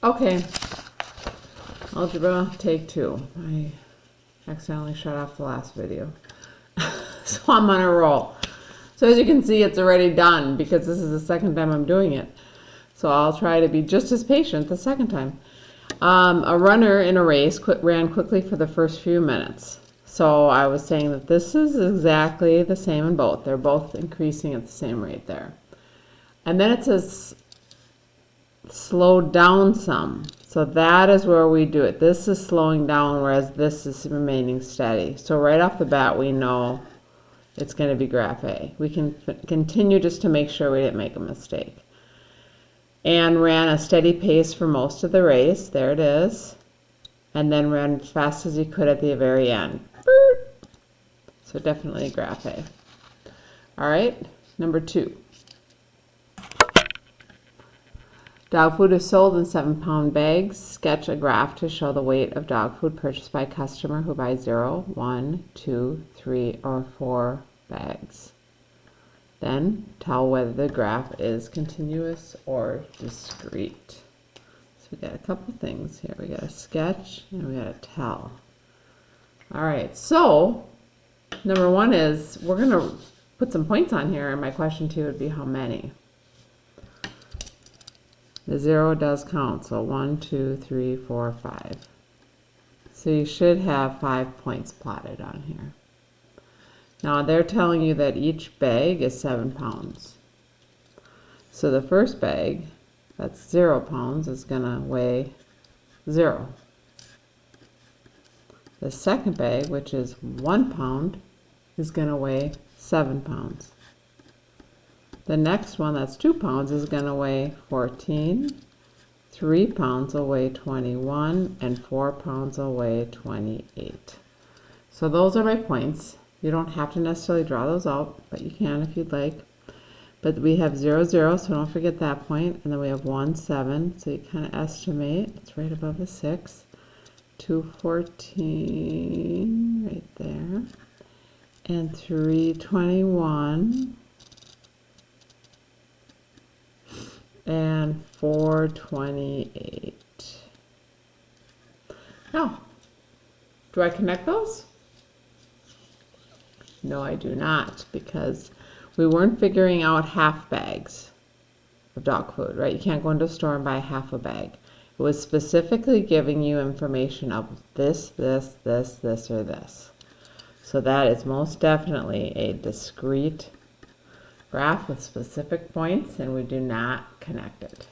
Okay, algebra, take 2. I accidentally shut off the last video. So I'm on a roll. So as you can see, it's already done because this is the second time I'm doing it. So I'll try to be just as patient the second time. A runner in a race ran quickly for the first few minutes. So I was saying that this is exactly the same in both. They're both increasing at the same rate there. And then it says slow down some. So that is where we do it. This is slowing down, whereas this is remaining steady. So right off the bat, we know it's going to be graph A. We can continue just to make sure we didn't make a mistake. Anne ran a steady pace for most of the race. There it is. And then ran as fast as he could at the very end. So definitely graph A. All right, number 2. Dog food is sold in 7-pound bags. Sketch a graph to show the weight of dog food purchased by a customer who buys 0, 1, 2, 3, or 4 bags. Then tell whether the graph is continuous or discrete. So we got a couple things here. We got a sketch and we got a tell. All right, so number 1 is we're going to put some points on here, and my question to you would be how many? The 0 does count, so 1, 2, 3, 4, 5. So you should have 5 points plotted on here. Now they're telling you that each bag is 7 pounds. So the first bag, that's 0 pounds, is going to weigh 0. The second bag, which is 1 pound, is going to weigh 7 pounds. The next one, that's 2 pounds, is going to weigh 14. 3 pounds will weigh 21, and 4 pounds will weigh 28. So those are my points. You don't have to necessarily draw those out, but you can if you'd like. But we have 0, 0, so don't forget that point. And then we have 1, 7, so you kind of estimate. It's right above the 6. 2, 14, right there. And 3, 21. And 4, 28. Now, do I connect those? No, I do not, because we weren't figuring out half bags of dog food, right? You can't go into a store and buy half a bag. It was specifically giving you information of this, this, this, this, or this. So that is most definitely a discrete graph with specific points, and we do not connect it.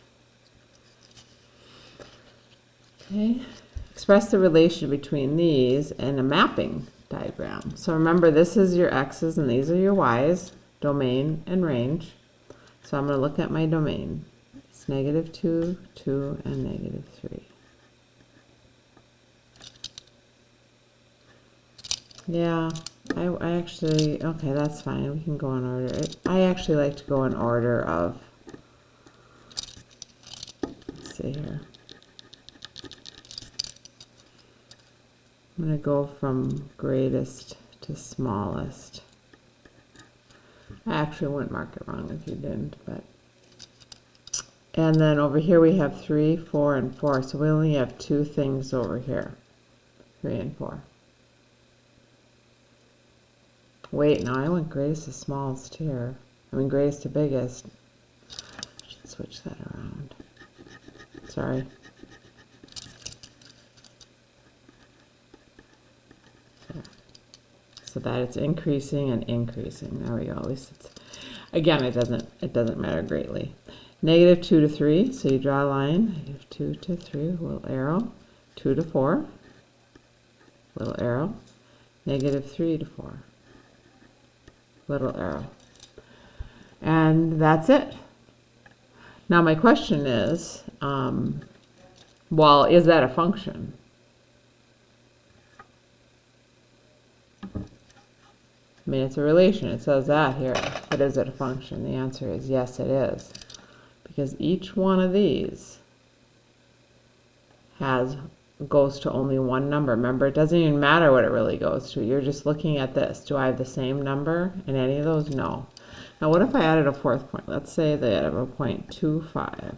Okay, express the relation between these in a mapping diagram. So remember, this is your x's and these are your y's, domain and range. So I'm going to look at my domain. It's -2, 2, and -3. Yeah, I actually, okay, that's fine. We can go in order. I actually like to go in order of, let's see here. I'm going to go from greatest to smallest. I actually wouldn't mark it wrong if you didn't, but. And then over here we have 3, 4, and 4. So we only have 2 things over here, 3 and 4. Wait, no, I went greatest to smallest here. I mean greatest to biggest. I should switch that around. Sorry. There. So that it's increasing and increasing. There we go. At least it's, again, it doesn't matter greatly. -2 to 3, so you draw a line. -2 to 3, little arrow. 2 to 4, little arrow. -3 to 4. Little arrow. And that's it. Now my question is, well, is that a function? I mean, it's a relation. It says that here. But is it a function? The answer is yes, it is. Because each one of these goes to only one number. Remember, it doesn't even matter what it really goes to. You're just looking at this. Do I have the same number in any of those? No. Now, what if I added a fourth point? Let's say that I have a point 2, 5.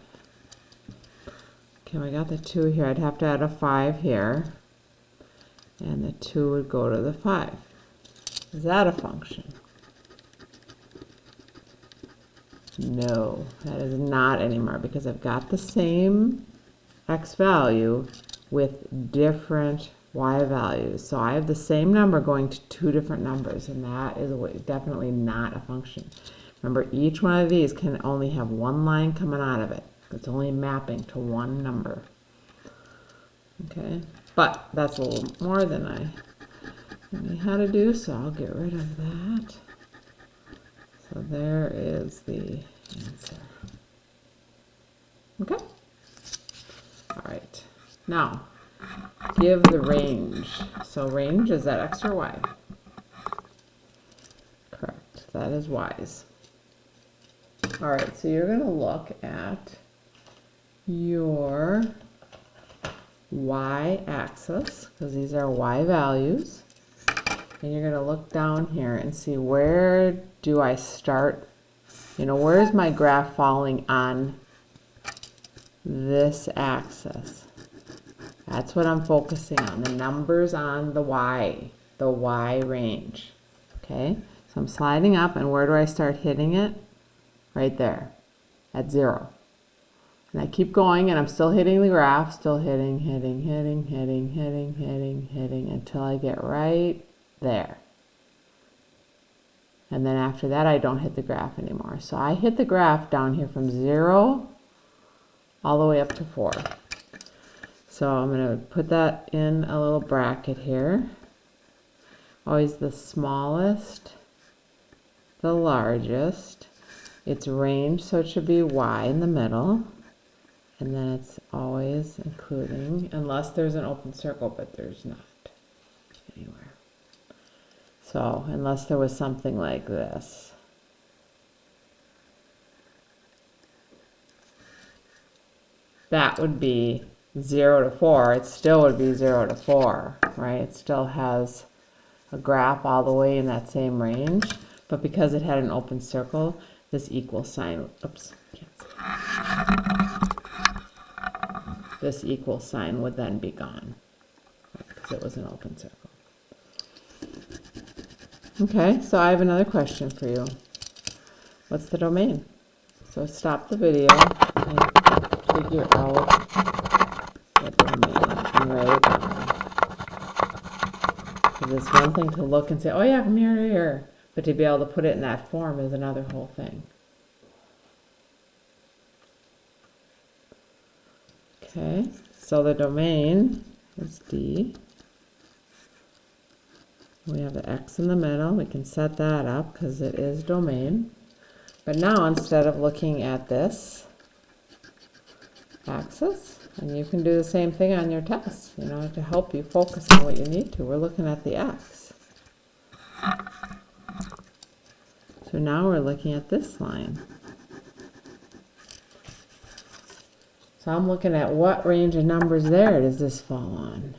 Okay, we got the 2 here. I'd have to add a 5 here. And the 2 would go to the 5. Is that a function? No, that is not anymore because I've got the same x value with different y values. So I have the same number going to 2 different numbers, and that is definitely not a function. Remember, each one of these can only have one line coming out of it. It's only mapping to one number. Okay, but that's a little more than I knew how to do, so I'll get rid of that. So there is the answer. Okay? All right. Now, give the range. So range, is that x or y? Correct. That is y's. All right, so you're going to look at your y-axis, because these are y values. And you're going to look down here and see, where do I start? You know, where is my graph falling on this axis? That's what I'm focusing on, the numbers on the y range. Okay, so I'm sliding up, and where do I start hitting it? Right there, at 0. And I keep going, and I'm still hitting the graph, still hitting, until I get right there. And then after that, I don't hit the graph anymore. So I hit the graph down here from 0 all the way up to 4. So I'm going to put that in a little bracket here. Always the smallest, the largest. It's range, so it should be y in the middle. And then it's always including, unless there's an open circle, but there's not anywhere. So unless there was something like this. That would be 0 to 4. It still would be 0 to 4, right? It still has a graph all the way in that same range. But because it had an open circle, this equal sign, oops, this equal sign would then be gone, because it was an open circle. Okay, so I have another question for you. What's the domain? So stop the video and figure out the domain and write it down. Because it's one thing to look and say, oh yeah, from here to here. But to be able to put it in that form is another whole thing. Okay, so the domain is D. We have the X in the middle. We can set that up because it is domain. But now instead of looking at this axis, and you can do the same thing on your test, you know, to help you focus on what you need to. We're looking at the X. So now we're looking at this line. So I'm looking at what range of numbers there does this fall on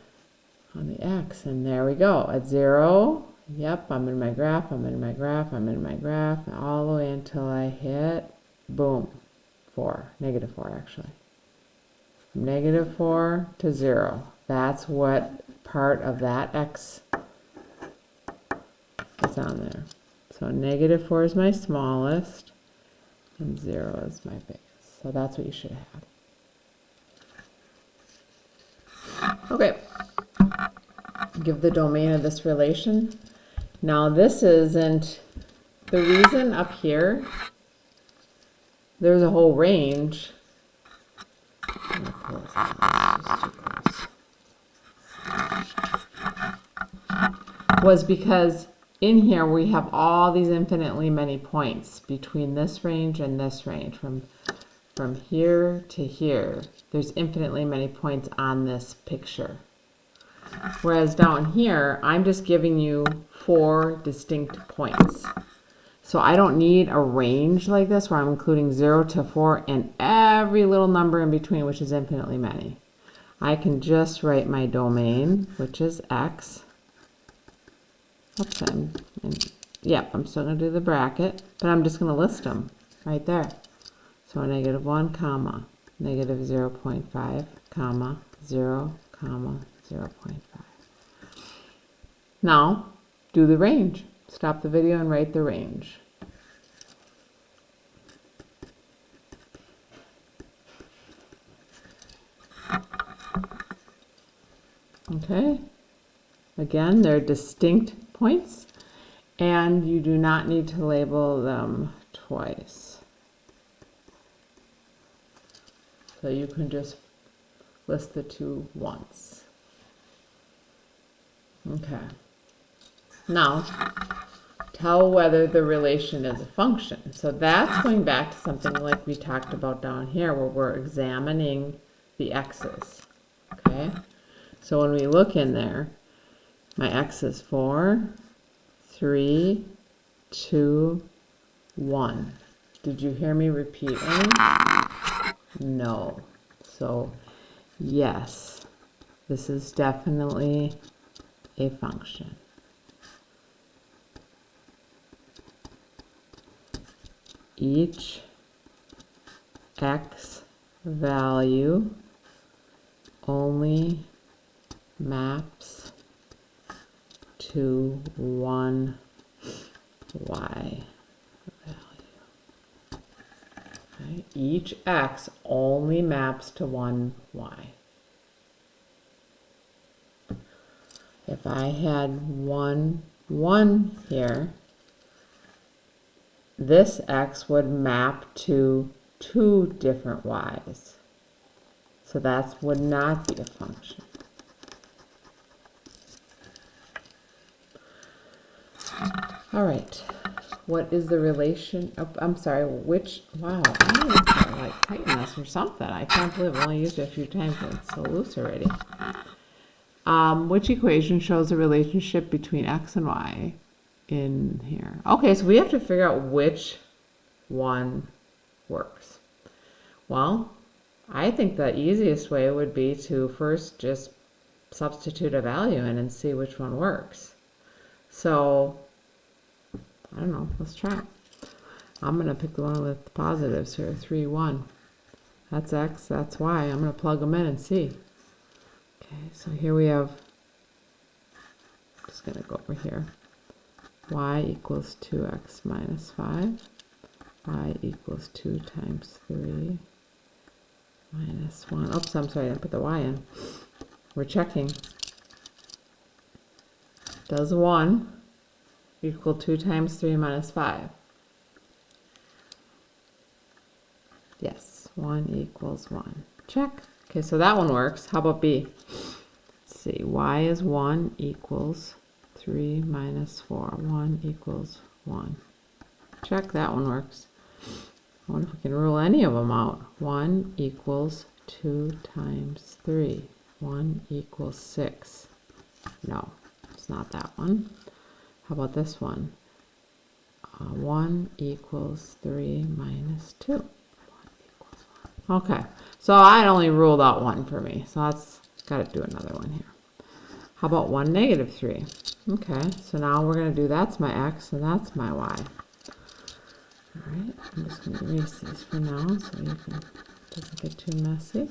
the X, and there we go, at 0, yep, I'm in my graph, I'm in my graph, I'm in my graph, all the way until I hit, boom, 4, negative 4 actually. From negative 4 to 0, that's what part of that X is on there. So negative 4 is my smallest, and 0 is my biggest. So that's what you should have. Okay, give the domain of this relation. Now this isn't, the reason up here, there's a whole range. Was because in here we have all these infinitely many points between this range and this range. From here to here, there's infinitely many points on this picture. Whereas down here, I'm just giving you 4 distinct points. So I don't need a range like this where I'm including 0 to 4 and every little number in between, which is infinitely many. I can just write my domain, which is X. Oops, I'm still going to do the bracket, but I'm just going to list them right there. So negative 1, comma, negative 0.5, comma, 0, comma, 0.5. Now, do the range. Stop the video and write the range. Okay, again, they're distinct points, and you do not need to label them twice. So you can just list the two once. Okay. Now, tell whether the relation is a function. So that's going back to something like we talked about down here, where we're examining the x's. Okay? So when we look in there, my x is 4, 3, 2, 1. Did you hear me repeat any? No. So, yes, this is definitely a function. Each x value only maps to one y value. Okay. Each x only maps to one y. If I had 1, 1 here, this x would map to 2 different y's. So that would not be a function. All right, what is the relation? Oh, I'm sorry, which, wow, I need to like tighten this or something. I can't believe I've only used it a few times and it's so loose already. Which equation shows the relationship between x and y in here? Okay, so we have to figure out which one works. Well, I think the easiest way would be to first just substitute a value in and see which one works. So, I don't know, let's try it. I'm going to pick the one with the positives here, 3, 1. That's x, that's y. I'm going to plug them in and see. Okay, so here we have, I'm just going to go over here. Y equals 2x minus 5. Y equals 2 times 3 minus 1. Oops, I'm sorry, I didn't put the y in. We're checking. Does 1 equal 2 times 3 minus 5? Yes, 1 equals 1. Check. Okay, so that one works. How about B? Let's see, y is 1 equals 3 minus 4. 1 equals 1. Check, that one works. I wonder if we can rule any of them out. 1 equals 2 times 3. 1 equals 6. No, it's not that one. How about this one? 1 equals 3 minus 2. 1 equals 1. Okay, so I only ruled out 1 for me. So that's got to do another one here. How about 1 negative 3? Okay, so now we're going to do that's my x and that's my y. All right, I'm just going to erase these for now so you can, doesn't get too messy.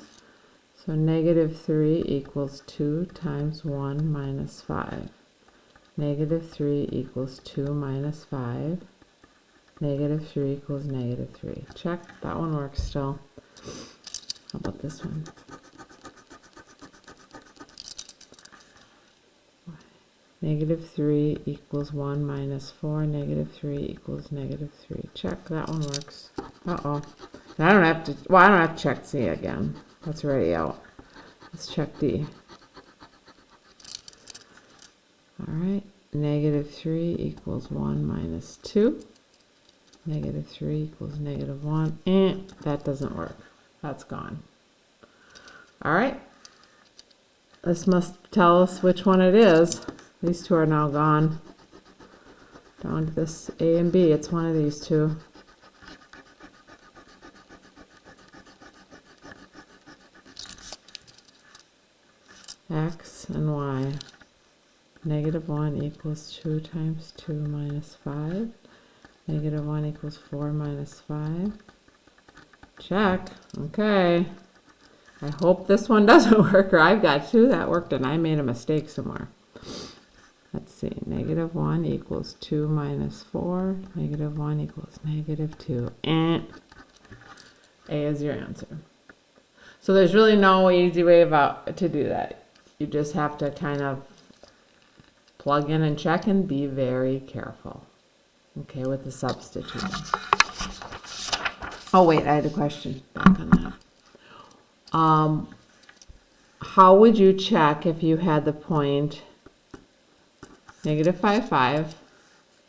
So negative 3 equals 2 times 1 minus 5. Negative 3 equals 2 minus 5. Negative 3 equals negative 3. Check, that one works still. How about this one? Negative 3 equals 1 minus 4. Negative 3 equals negative 3. Check, that one works. Uh-oh. I don't have to, well, I don't have to check C again. That's already out. Let's check D. All right. Negative 3 equals 1 minus 2. Negative 3 equals negative 1. That doesn't work. That's gone. All right. This must tell us which one it is. These two are now gone. Down to this A and B. It's one of these two. X and Y. Negative 1 equals 2 times 2 minus 5. Negative 1 equals 4 minus 5. Check. Okay. I hope this one doesn't work, or I've got two that worked and I made a mistake somewhere. Let's see, negative 1 equals 2 minus 4. Negative 1 equals negative 2. And A is your answer. So there's really no easy way to do that. You just have to kind of plug in and check and be very careful. Okay, with the substituting. Oh wait, I had a question back on that. How would you check if you had the point negative 5, 5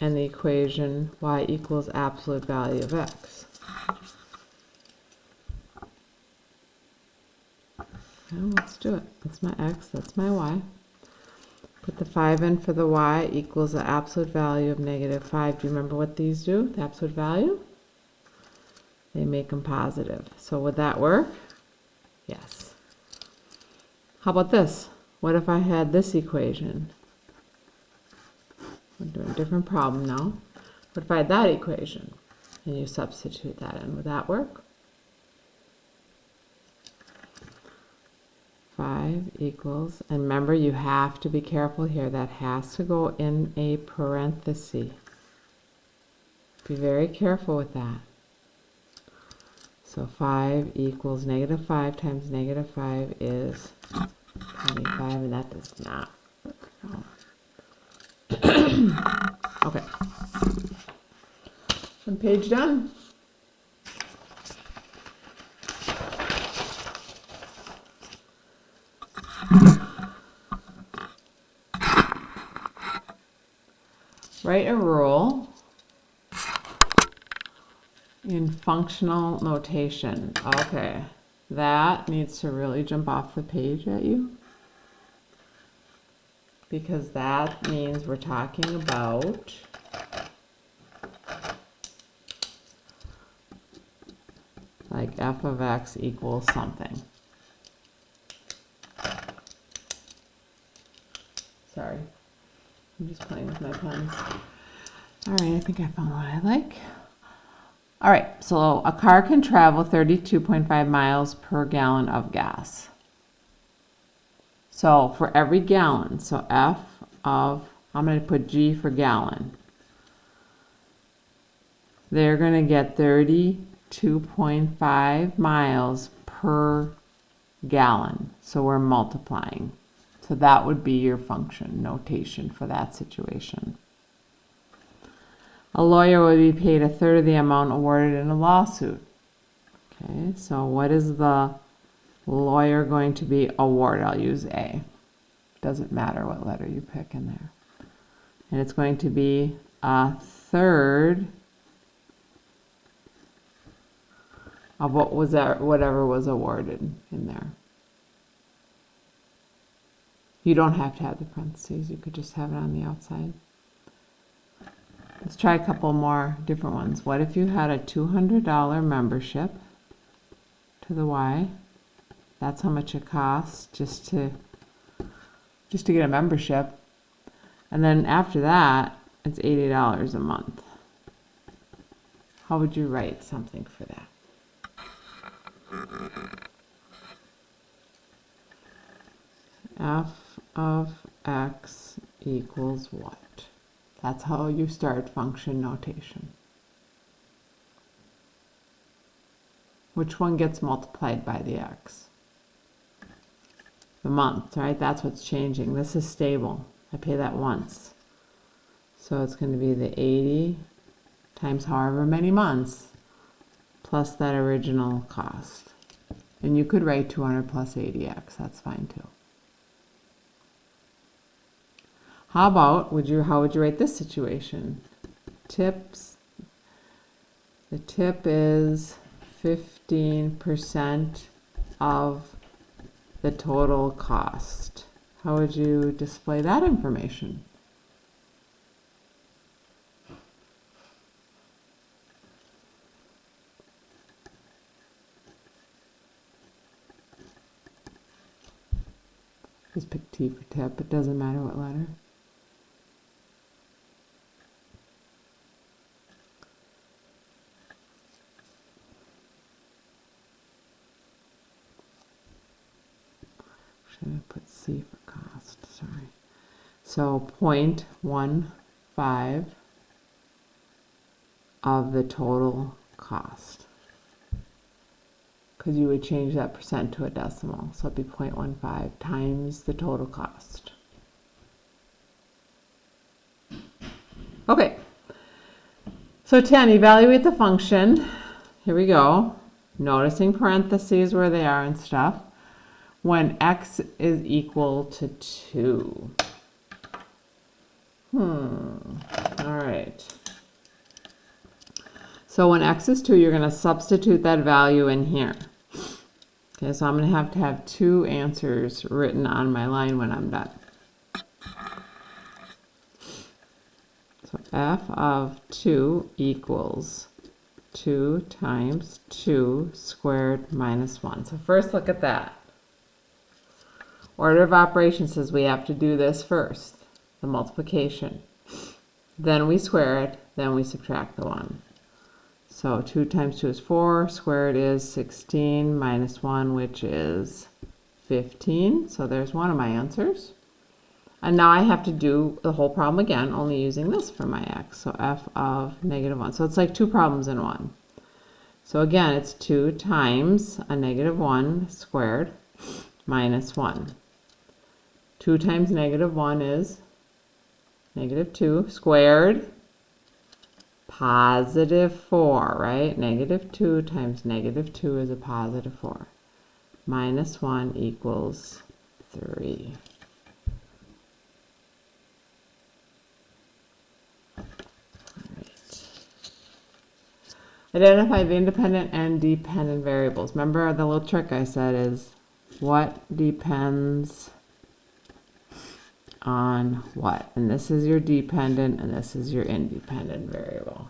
and the equation y equals absolute value of x? Well, let's do it. That's my x, that's my y. Put the 5 in for the y equals the absolute value of negative 5. Do you remember what these do? The absolute value? They make them positive. So would that work? Yes. How about this? What if I had this equation? We're doing a different problem now. What if I had that equation and you substitute that in? Would that work? 5 equals, and remember you have to be careful here, that has to go in a parenthesis. Be very careful with that. So 5 equals negative 5 times negative 5 is 25, and that does not work. No. Okay. One page done. Write a rule in functional notation. Okay, that needs to really jump off the page at you, because that means we're talking about like f of x equals something. Sorry, I'm just playing with my pens. All right, I think I found what I like. All right, so a car can travel 32.5 miles per gallon of gas. So for every gallon, so F of, I'm going to put G for gallon. They're going to get 32.5 miles per gallon. So we're multiplying. So that would be your function notation for that situation. A lawyer would be paid 1/3 of the amount awarded in a lawsuit. Okay, so what is the lawyer going to be awarded? I'll use A. Doesn't matter what letter you pick in there. And it's going to be 1/3 of what was that, whatever was awarded in there. You don't have to have the parentheses. You could just have it on the outside. Let's try a couple more different ones. What if you had a $200 membership to the Y? That's how much it costs just to get a membership. And then after that, it's $80 a month. How would you write something for that? F of x equals what? That's how you start function notation. Which one gets multiplied by the x? The month, right? That's what's changing. This is stable. I pay that once. So it's going to be the 80 times however many months plus that original cost. And you could write 200 plus 80x. That's fine too. How about, how would you write this situation? Tips. The tip is 15% of the total cost. How would you display that information? Just pick T for tip. It doesn't matter what letter. should I put C for cost? Sorry. So 0.15 of the total cost. Because you would change that percent to a decimal. So it'd be 0.15 times the total cost. Okay. So 10, evaluate the function. Here we go. Noticing parentheses where they are and stuff. When x is equal to 2. All right. So when x is 2, you're going to substitute that value in here. Okay, so I'm going to have 2 answers written on my line when I'm done. So f of 2 equals 2 times 2 squared minus 1. So first look at that. Order of operations says we have to do this first, the multiplication. Then we square it, then we subtract the 1. So 2 times 2 is 4, squared is 16, minus 1, which is 15. So there's one of my answers. And now I have to do the whole problem again, only using this for my x. So f of negative 1. So it's like 2 problems in one. So again, it's 2 times a negative 1 squared minus 1. 2 times negative 1 is negative 2 squared. Positive 4, right? Negative 2 times negative 2 is a positive 4. Minus 1 equals 3. All right. Identify the independent and dependent variables. Remember the little trick I said is what depends on what, and this is your dependent and this is your independent variable.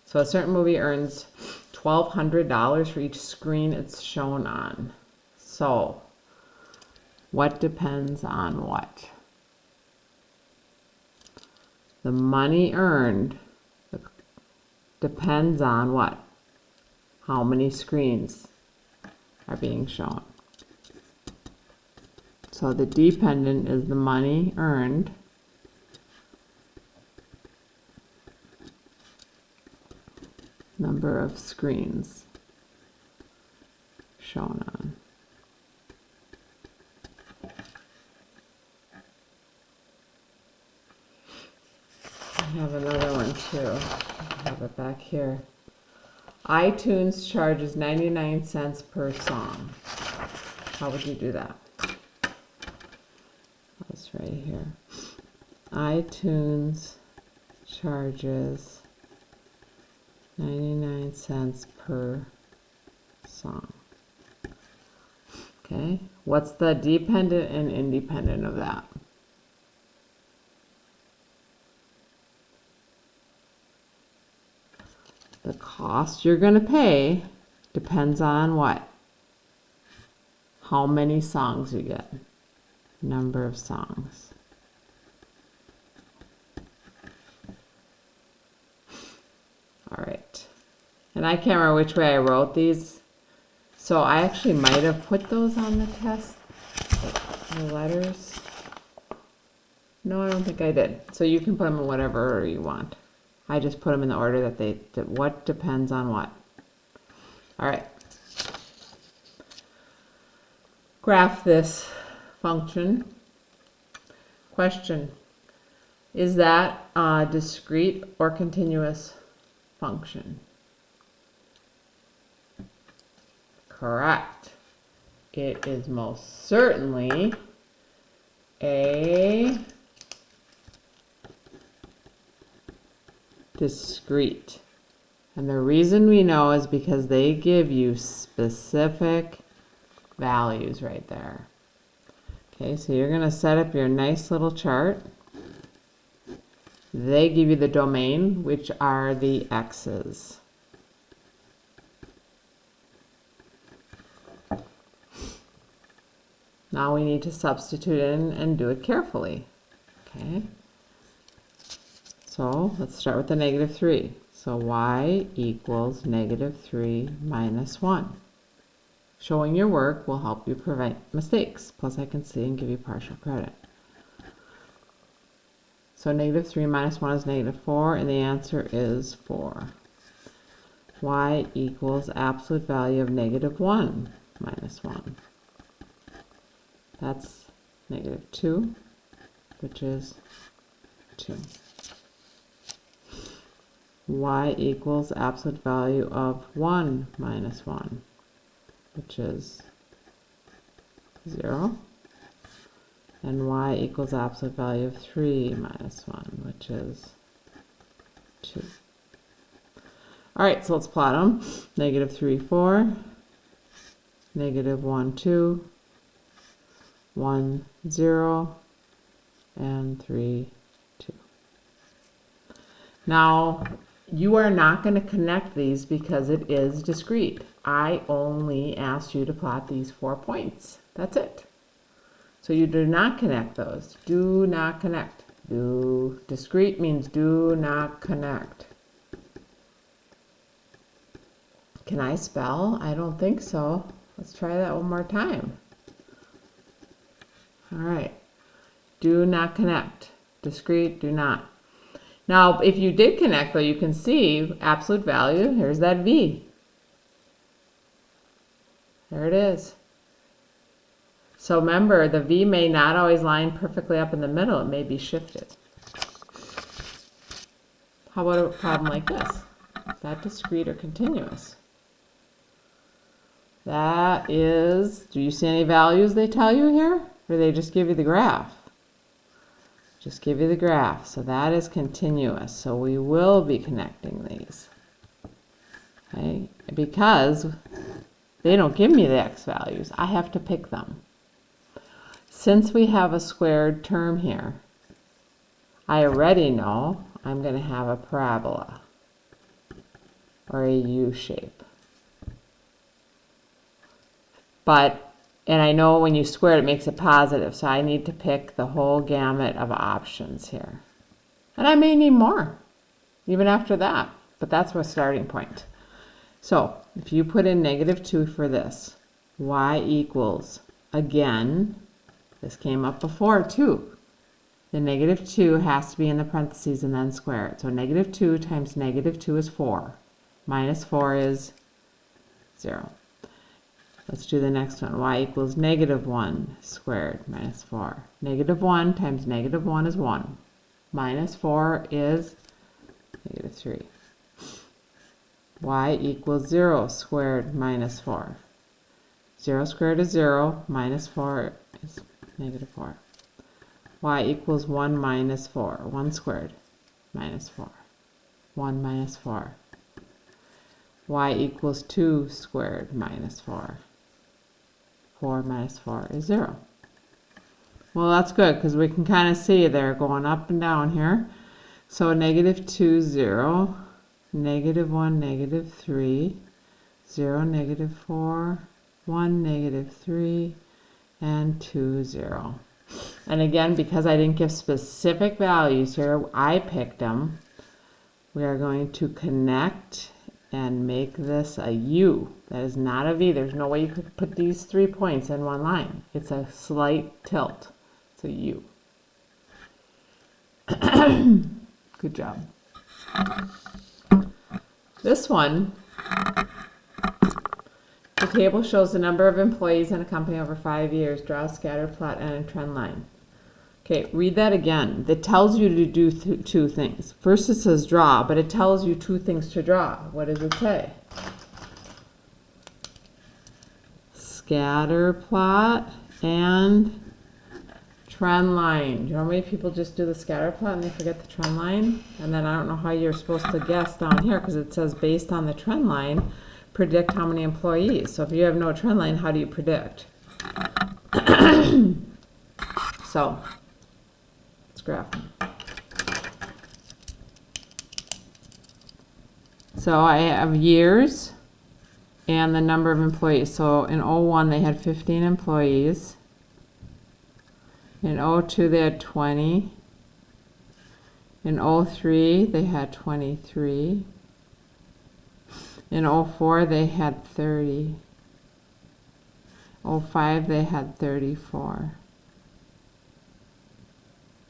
So a certain movie earns $1,200 for each screen it's shown on. So what depends on what? The money earned depends on what? How many screens are being shown. So the dependent is the money earned number of screens shown on. I have another one too. I have it back here. iTunes charges 99 cents per song. How would you do that? That's right here. iTunes charges 99 cents per song. Okay, what's the dependent and independent of that? The cost you're going to pay depends on what? How many songs you get. Number of songs. All right. And I can't remember which way I wrote these. So I actually might have put those on the test, the letters. No, I don't think I did. So you can put them in whatever order you want. I just put them in the order that what depends on what. All right. Graph this function. Question. Is that a discrete or continuous function? Correct. It is most certainly a discrete. And the reason we know is because they give you specific values right there. Okay, so you're going to set up your nice little chart. They give you the domain, which are the x's. Now we need to substitute in and do it carefully. Okay. So let's start with the negative 3. So y equals negative 3 minus 1. Showing your work will help you prevent mistakes. Plus I can see and give you partial credit. So -3 minus 1 is -4, and the answer is 4. Y equals absolute value of -1 minus 1. That's -2, which is 2. Y equals absolute value of 1 minus 1, which is 0. And y equals absolute value of 3 minus 1, which is 2. All right, so let's plot them. -3, 4, -1, 2, 1, 0, and 3, 2. Now, you are not going to connect these because it is discrete. I only asked you to plot these 4 points. That's it. So you do not connect those. Do not connect. Discrete means do not connect. Can I spell? I don't think so. Let's try that one more time. All right. Do not connect. Discrete, do not. Now, if you did connect, though, you can see absolute value. Here's that V. There it is. So remember, the V may not always line perfectly up in the middle. It may be shifted. How about a problem like this? Is that discrete or continuous? That is, do you see any values they tell you here? Or do they just give you the graph? Just give you the graph. So that is continuous. So we will be connecting these. Okay? Because they don't give me the x values. I have to pick them. Since we have a squared term here, I already know I'm going to have a parabola or a U shape. And I know when you square it, it makes it positive, so I need to pick the whole gamut of options here. And I may need more, even after that, but that's my starting point. So if you put in -2 for this, y equals, again, this came up before too. The -2 has to be in the parentheses and then square it. So -2 times -2 is 4. Minus 4 is 0. Let's do the next one. Y equals -1 squared minus 4. -1 times -1 is 1. Minus 4 is -3. Y equals 0 squared minus 4. 0 squared is 0. Minus 4 is -4. Y equals 1 minus 4. 1 squared minus 4. 1 minus 4. Y equals 2 squared minus 4. 4 minus 4 is 0. Well, that's good because we can kind of see they're going up and down here. So -2, 0, -1, -3, 0, -4, 1, -3, and 2, 0. And again, because I didn't give specific values here, I picked them. We are going to connect and make this a U. That is not a V. There's no way you could put these 3 points in one line. It's a slight tilt. It's a U. Good job. This one, the table shows the number of employees in a company over 5 years. Draw a scatter plot and a trend line. Okay, read that again. It tells you to do 2 things. First it says draw, but it tells you 2 things to draw. What does it say? Scatter plot and trend line. Do you know how many people just do the scatter plot and they forget the trend line? And then I don't know how you're supposed to guess down here because it says based on the trend line, predict how many employees. So if you have no trend line, how do you predict? So graph. So I have years and the number of employees. So in 01 they had 15 employees. In 02 they had 20. In 03 they had 23. In 04 they had 30. 05 they had 34.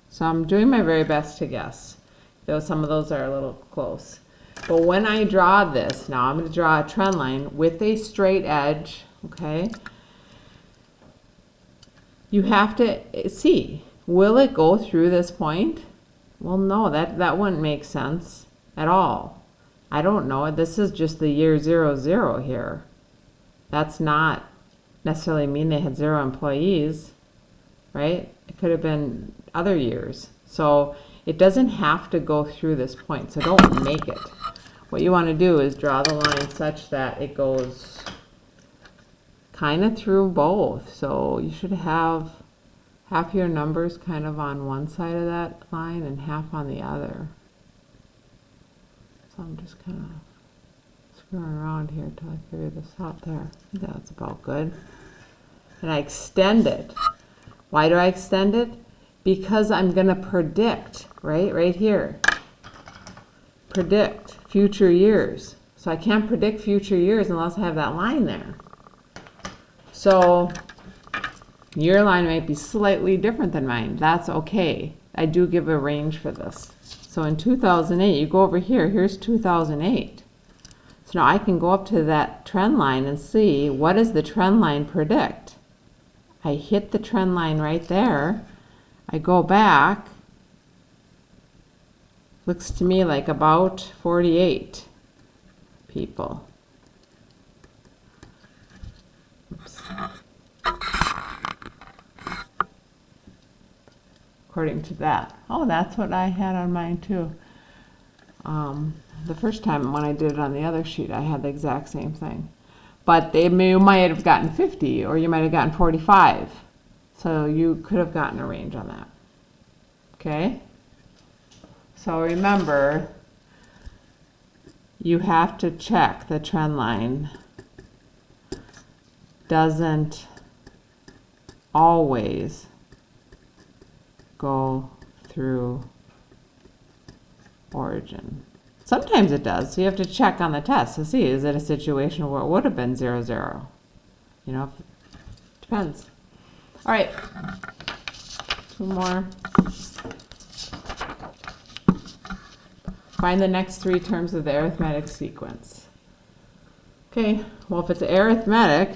So I'm doing my very best to guess, though some of those are a little close. But when I draw this, now I'm going to draw a trend line with a straight edge, okay? You have to see, will it go through this point? Well, no, that wouldn't make sense at all. I don't know. This is just the year 00 here. That's not necessarily mean they had 0 employees, right? It could have been other years. So it doesn't have to go through this point, so don't make it. What you want to do is draw the line such that it goes kind of through both. So you should have half your numbers kind of on one side of that line and half on the other. So I'm just kind of screwing around here until I figure this out there. I think that's about good. And I extend it. Why do I extend it? Because I'm going to predict, right here. Predict future years. So I can't predict future years unless I have that line there. So your line might be slightly different than mine. That's okay. I do give a range for this. So in 2008, you go over here, here's 2008. So now I can go up to that trend line and see, what does the trend line predict? I hit the trend line right there. I go back. Looks to me like about 48 people. Oops. According to that. Oh, that's what I had on mine too. The first time when I did it on the other sheet, I had the exact same thing. But you might have gotten 50, or you might have gotten 45. So you could have gotten a range on that. Okay? So remember, you have to check the trend line doesn't always go through origin. Sometimes it does, so you have to check on the test to see, is it a situation where it would have been 0, 0? You know, depends. All right, 2 more. Find the next 3 terms of the arithmetic sequence. Okay, well, if it's arithmetic,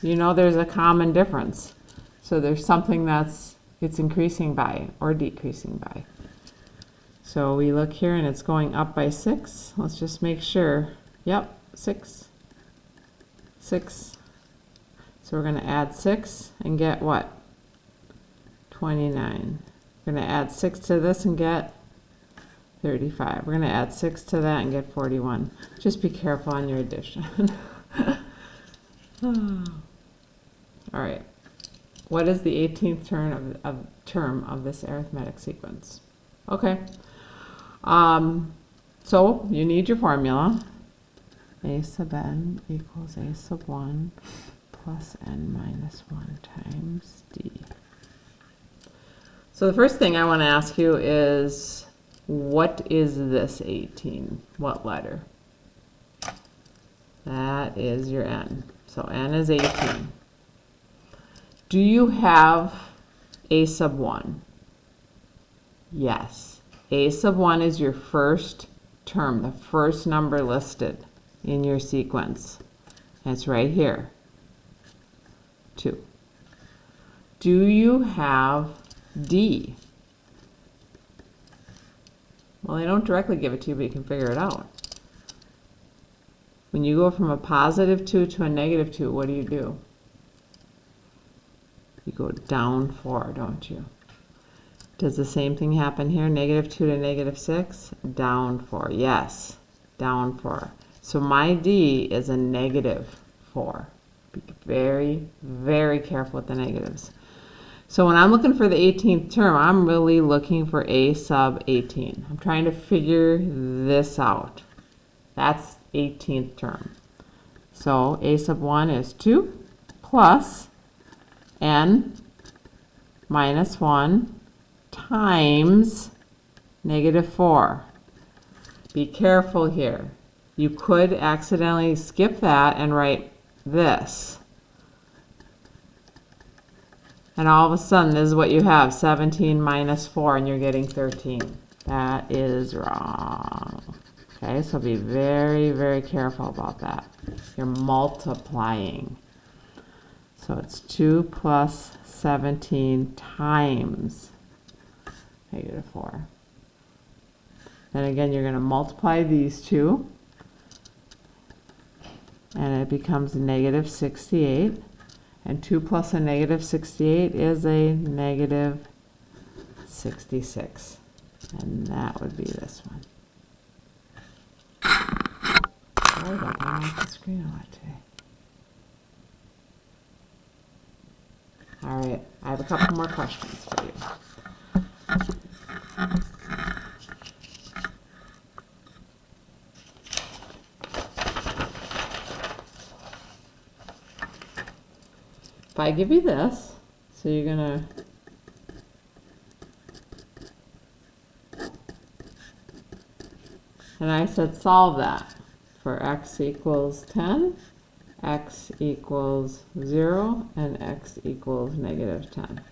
you know there's a common difference. So there's something it's increasing by or decreasing by. So we look here and it's going up by 6. Let's just make sure. Yep, 6. 6. So we're going to add 6 and get what? 29. We're going to add 6 to this and get 35. We're going to add 6 to that and get 41. Just be careful on your addition. All right. What is the 18th term of this arithmetic sequence? Okay. So you need your formula. A sub n equals a sub 1 plus n minus 1 times d. So the first thing I want to ask you is, what is this 18? What letter? That is your n. So n is 18. Do you have a sub 1? Yes. A sub 1 is your first term, the first number listed in your sequence. And it's right here. 2. Do you have D? Well, they don't directly give it to you, but you can figure it out. When you go from a positive 2 to a negative 2, what do? You go down 4, don't you? Does the same thing happen here? Negative 2 to negative 6? Down 4. Yes, down 4. So my D is a negative 4. Be very, very careful with the negatives. So when I'm looking for the 18th term, I'm really looking for a sub 18. I'm trying to figure this out. That's 18th term. So a sub 1 is 2 plus n minus 1 times negative 4. Be careful here. You could accidentally skip that and write this. And all of a sudden, this is what you have, 17 minus 4, and you're getting 13. That is wrong. Okay, so be very, very careful about that. You're multiplying. So it's 2 plus 17 times -4. Then again, you're going to multiply these two, and it becomes -68. And 2 plus a -68 is a -66. And that would be this one. Sorry about that, I'm off the screen a lot today. All right, I have a couple more questions for you. If I give you this, so you're gonna and I said solve that for x equals 10, x equals 0, and x equals -10.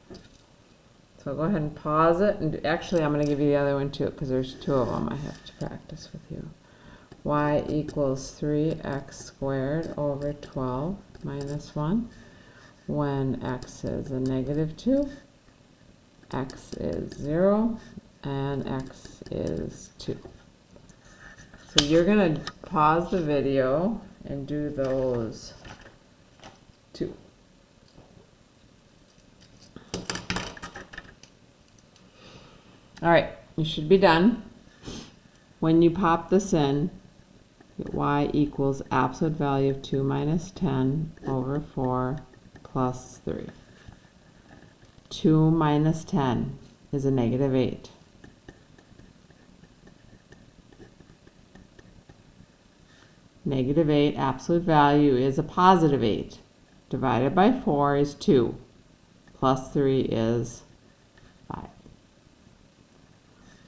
So go ahead and pause it, and actually I'm going to give you the other one too, because there's two of them I have to practice with you. Y equals 3x squared over 12 minus 1. When x is a -2, x is 0, and x is 2. So you're going to pause the video and do those two. All right, you should be done. When you pop this in, y equals absolute value of 2 minus 10 over 4 plus 3. 2 minus 10 is a -8. -8 absolute value is a +8. Divided by 4 is 2. Plus 3 is 5.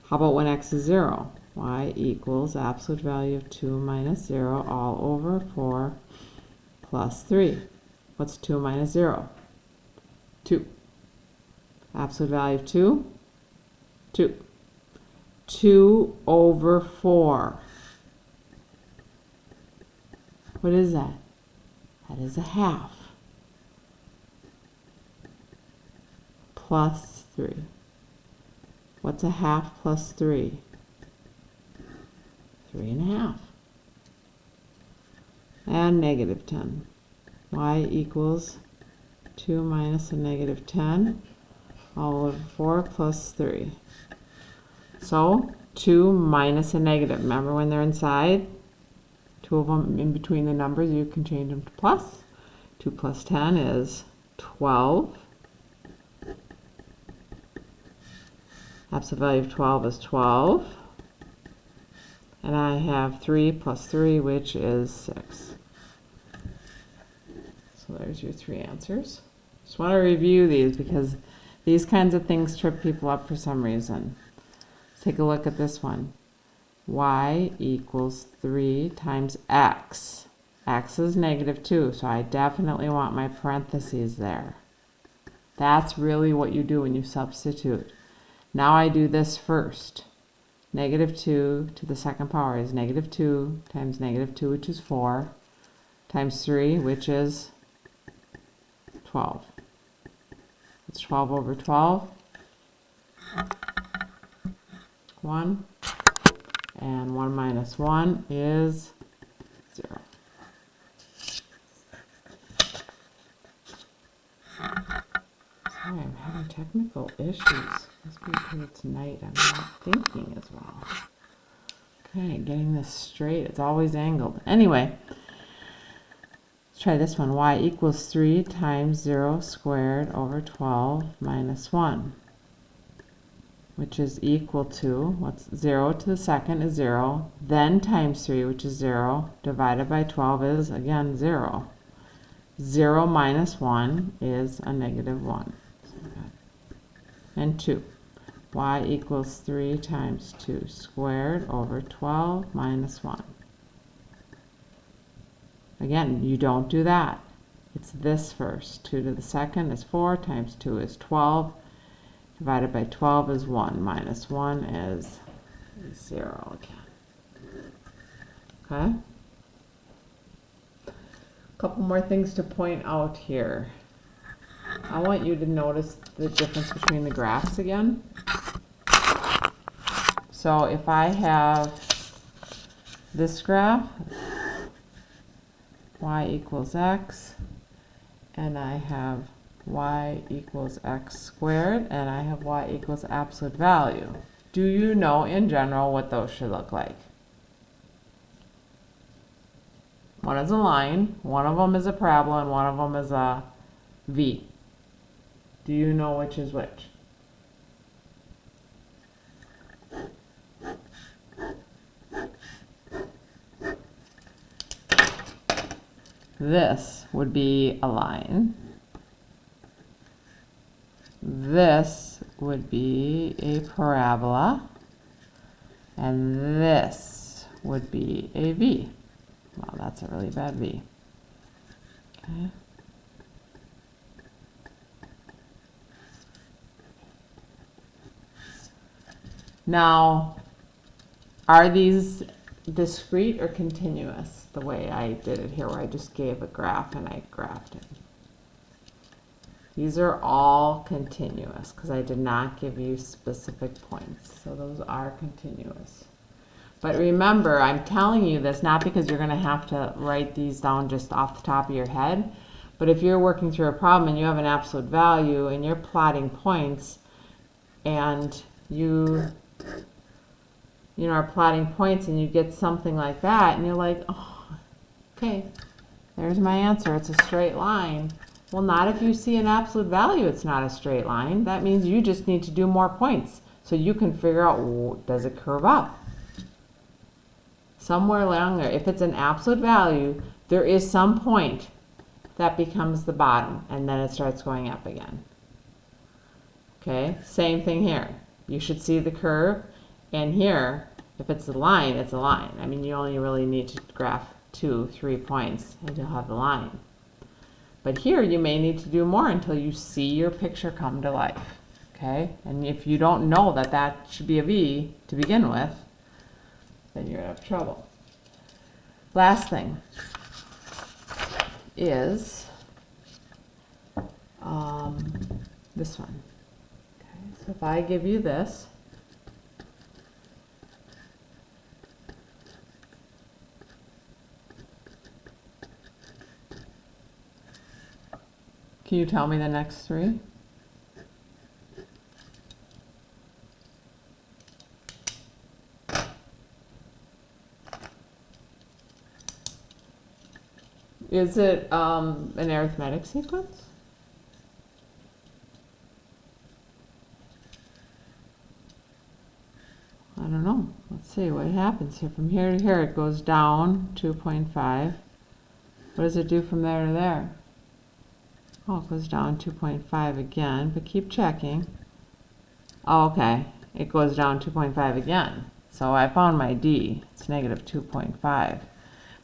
How about when x is 0? Y equals absolute value of 2 minus 0 all over 4 plus 3. What's 2 minus 0? 2. Absolute value of 2? 2. 2 over 4. What is that? That is a half. Plus 3. What's a half plus 3? 3.5. And -10. Y equals 2 minus a -10 all over 4 plus 3. So 2 minus a negative. Remember when they're inside? Two of them in between the numbers, you can change them to plus. 2 plus 10 is 12. Absolute value of 12 is 12. And I have 3 plus 3, which is 6. So there's your 3 answers. Just want to review these because these kinds of things trip people up for some reason. Let's take a look at this one. Y equals 3 times x. X is -2, so I definitely want my parentheses there. That's really what you do when you substitute. Now I do this first. -2 to the second power is -2 times -2, which is 4, times 3, which is 12. It's 12 over 12. 1. And 1 minus 1 is 0. Sorry, I'm having technical issues. Must be because it's night. I'm not thinking as well. Okay, getting this straight. It's always angled. Anyway, let's try this one. Y equals 3 times 0 squared over 12 minus 1. Which is equal to, what's 0 to the second is 0, then times 3, which is 0, divided by 12 is, again, 0. 0 minus 1 is a -1. And 2. Y equals 3 times 2 squared over 12 minus 1. Again, you don't do that. It's this first. 2 to the second is 4 times 2 is 12. Divided by 12 is 1. Minus 1 is 0 again. Okay? A couple more things to point out here. I want you to notice the difference between the graphs again. So if I have this graph, y equals x, and I have y equals x squared, and I have y equals absolute value. Do you know in general what those should look like? One is a line, one of them is a parabola, and one of them is a V. Do you know which is which? This would be a line. This would be a parabola. And this would be a V. Wow, that's a really bad V. Okay. Now, are these discrete or continuous, the way I did it here, where I just gave a graph and I graphed it? These are all continuous because I did not give you specific points. So those are continuous. But remember, I'm telling you this not because you're going to have to write these down just off the top of your head, but if you're working through a problem and you have an absolute value and you're plotting points and you are plotting points and you get something like that and you're like, oh, okay, there's my answer. It's a straight line. Well, not if you see an absolute value, it's not a straight line. That means you just need to do more points so you can figure out, does it curve up? Somewhere along there, if it's an absolute value, there is some point that becomes the bottom and then it starts going up again. Okay, same thing here. You should see the curve, and here, if it's a line, it's a line. I mean, you only really need to graph 2, 3 points and you'll have the line. But here you may need to do more until you see your picture come to life. Okay, and if you don't know that that should be a V to begin with, then you're going to have trouble. Last thing is this one. Okay, so if I give you this, can you tell me the next three? Is it an arithmetic sequence? I don't know. Let's see what happens here. From here to here, it goes down 2.5. What does it do from there to there? Oh, it goes down 2.5 again, but keep checking. Oh, okay. It goes down 2.5 again. So I found my D. It's negative 2.5.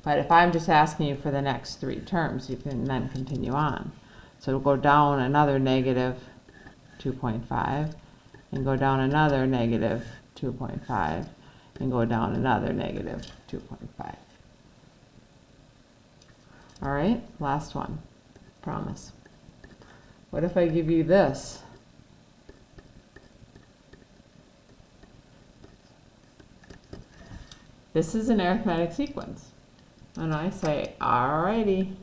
But if I'm just asking you for the next three terms, you can then continue on. So it'll go down another negative 2.5, and go down another negative 2.5, and go down another negative 2.5. All right, last one. Promise. What if I give you this? This is an arithmetic sequence. And I say, alrighty,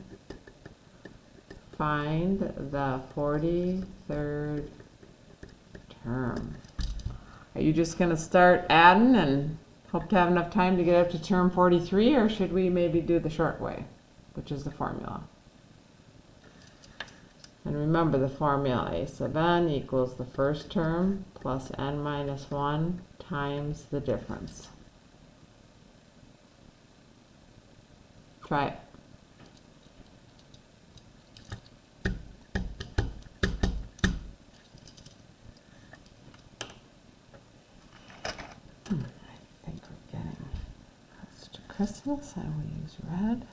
find the 43rd term. Are you just going to start adding and hope to have enough time to get up to term 43, or should we maybe do the short way, which is the formula? And remember the formula, a sub n equals the first term plus n minus 1 times the difference. Try it. I think we're getting close to Christmas. I will use red.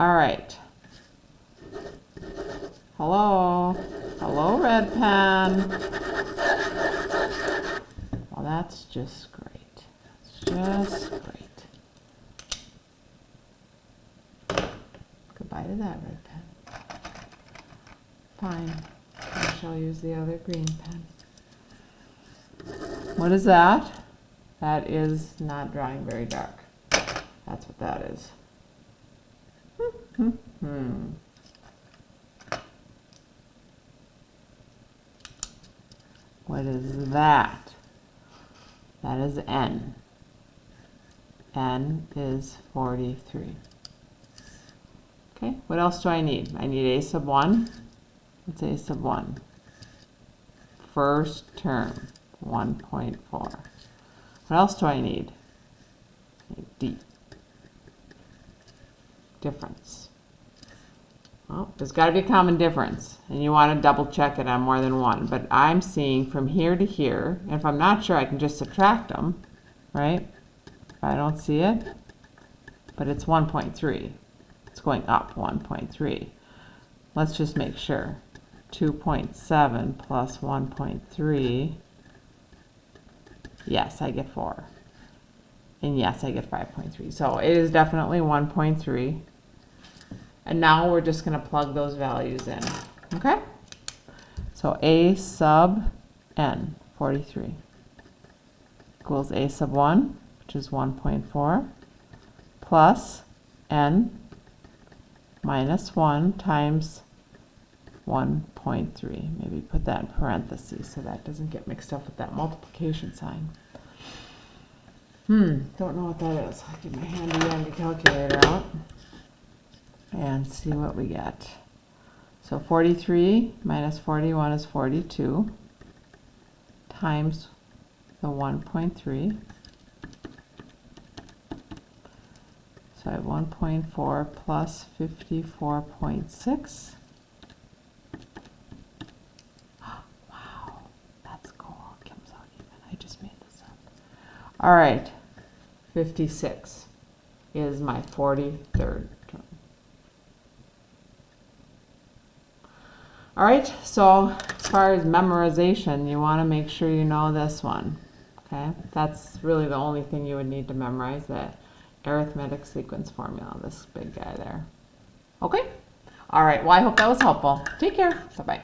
All right. Hello? Hello, red pen. Well, that's just great. It's just great. Goodbye to that red pen. Fine. I shall use the other green pen. What is that? That is not drawing very dark. That's what that is. What is that? That is n. N is 43. Okay, what else do I need? I need a sub 1. What's a sub 1? First term, 1.4. What else do I need? D. Difference. Well, there's got to be a common difference, and you want to double check it on more than one. But I'm seeing from here to here, and if I'm not sure, I can just subtract them, right? If I don't see it, but it's 1.3. It's going up 1.3. Let's just make sure. 2.7 plus 1.3. Yes, I get 4. And yes, I get 5.3. So it is definitely 1.3. And now we're just going to plug those values in. Okay? So a sub n, 43, equals a sub 1, which is 1.4, plus n minus 1 times 1.3. Maybe put that in parentheses so that doesn't get mixed up with that multiplication sign. Don't know what that is. I'll get my handy dandy calculator out and see what we get. So 43 minus 41 is 42 times the 1.3. So I have 1.4 plus 54.6. Wow, that's cool. It comes out even. I just made this up. All right, 56 is my 43rd term. All right, so as far as memorization, you want to make sure you know this one. Okay, that's really the only thing you would need to memorize, that arithmetic sequence formula, this big guy there. Okay, all right, well, I hope that was helpful. Take care. Bye-bye.